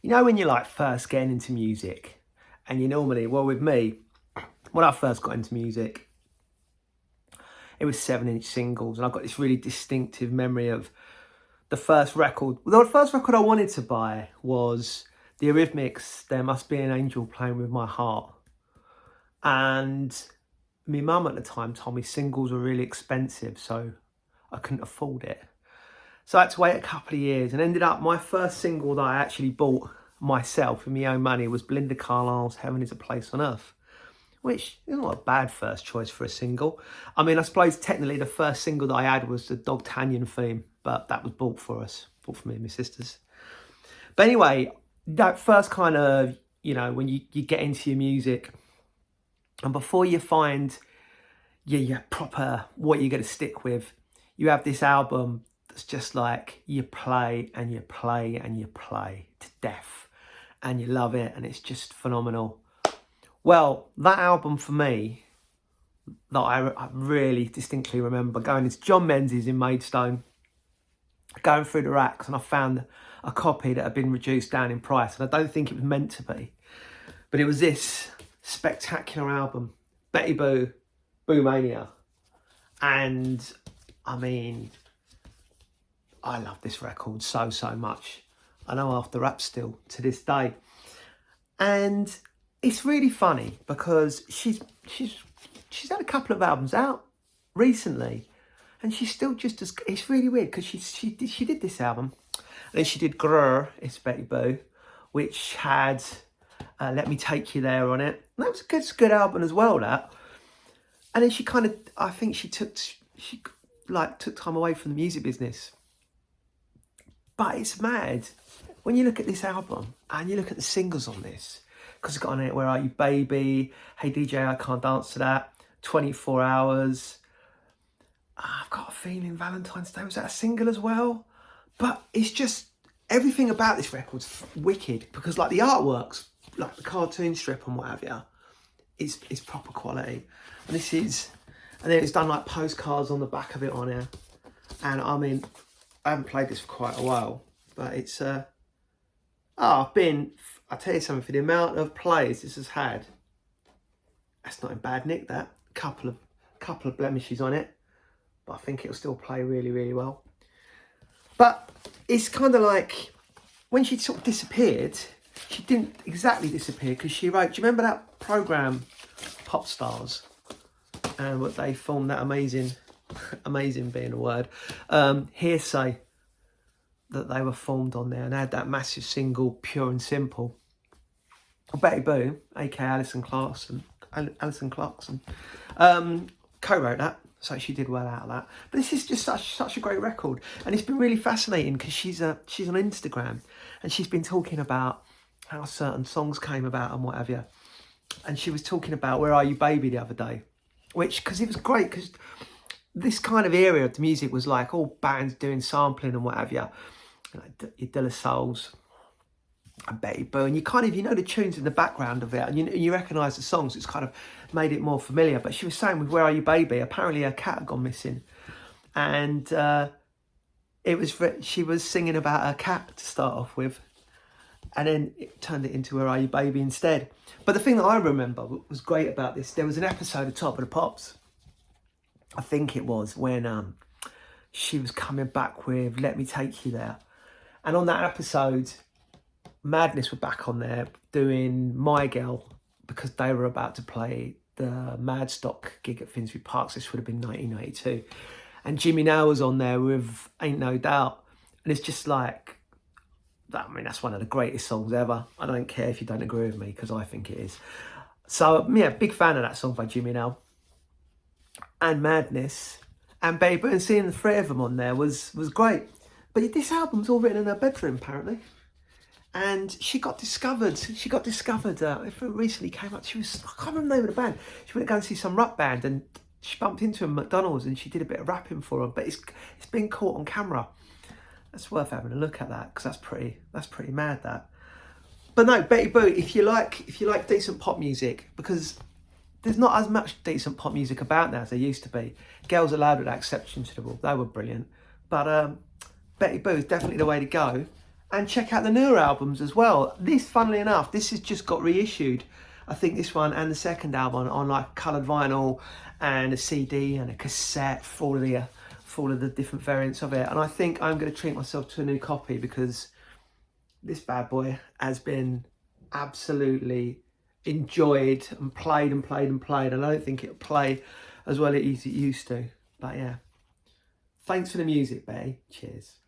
You know when you're like first getting into music and you normally, well with me, when I first got into music, it was 7-inch singles and I've got this really distinctive memory of the first record. The first record I wanted to buy was the Eurythmics' There Must Be an Angel Playing With My Heart. And my mum at the time told me singles were really expensive, so I couldn't afford it. So I had to wait a couple of years and ended up, my first single that I actually bought myself with my own money was Belinda Carlisle's Heaven Is a Place on Earth, which is not a bad first choice for a single. I mean, I suppose technically the first single that I had was the Dogtanian theme, but that was bought for me and my sisters. But anyway, that first kind of, you know, when you get into your music and before you find your proper, what you're going to stick with, you have this album that's just like you play and you play and you play to death and you love it and it's just phenomenal. Well, that album for me, that I really distinctly remember going into John Menzies in Maidstone, going through the racks, and I found a copy that had been reduced down in price, and I don't think it was meant to be, but it was this spectacular album, Betty Boo, Boomania. And I mean, I love this record so much. I know after rap still to this day. And it's really funny because she's had a couple of albums out recently, and she's still just as. It's really weird because she did this album, and then she did Grrr, It's Betty Boo, which had Let Me Take You There on it. And that was a good album as well. That, and then she kind of, I think she took time away from the music business. But it's mad when you look at this album and you look at the singles on this. Because it's got on it, Where Are You Baby, Hey DJ, I Can't Dance to That, 24 Hours. I've got a feeling Valentine's Day was that a single as well. But it's just, everything about this record's wicked. Because like the artworks, like the cartoon strip and what have you, is proper quality. And this is, and then it's done like postcards on the back of it on here. And I mean, I haven't played this for quite a while. But it's, I'll tell you something, for the amount of plays this has had, that's not in bad nick, that. Couple of blemishes on it, but I think it'll still play really well. But it's kind of like, when she sort of disappeared, she didn't exactly disappear, because she wrote, do you remember that programme, Pop Stars? And what they filmed, that amazing being a word, Hearsay, that they were formed on there, and they had that massive single, Pure and Simple. Betty Boo, aka Alison Clarkson, co-wrote that, so she did well out of that. But this is just such a great record, and it's been really fascinating because she's on Instagram, and she's been talking about how certain songs came about and what have you. And she was talking about Where Are You Baby the other day, which, because it was great, because this kind of area of the music was like all bands doing sampling and what have you, like your De La Souls and Betty Boo, and you kind of, you know the tunes in the background of it, and you recognise the songs. It's kind of made it more familiar. But she was saying with Where Are You Baby, apparently her cat had gone missing, and she was singing about her cat to start off with, and then it turned it into Where Are You Baby instead. But the thing that I remember was great about this, there was an episode of Top of the Pops, I think it was, when she was coming back with Let Me Take You There, and on that episode, Madness were back on there doing My Girl, because they were about to play the Madstock gig at Finsbury Park. This would have been 1992. And Jimmy Nail was on there with Ain't No Doubt. And it's just like, I mean, that's one of the greatest songs ever. I don't care if you don't agree with me, because I think it is. So, yeah, big fan of that song by Jimmy Nail. And Madness. And Betty Boo, and seeing the three of them on there was great. But this album's all written in her bedroom, apparently. And she got discovered, if it recently came up, I can't remember the name of the band. She went to go and see some rock band, and she bumped into him at McDonald's, and she did a bit of rapping for them. But it's been caught on camera. That's worth having a look at that, because that's pretty mad, that. But no, Betty Boo, if you like decent pop music, because there's not as much decent pop music about now as there used to be. Girls Aloud with that Exception to the Rule, they were brilliant. But Betty Boo is definitely the way to go. And check out the newer albums as well. This, funnily enough, this has just got reissued. I think this one and the second album on like coloured vinyl and a CD and a cassette for all of the different variants of it. And I think I'm going to treat myself to a new copy because this bad boy has been absolutely enjoyed and played and played and played. And I don't think it'll play as well as it used to. But yeah, thanks for the music, Bay. Cheers.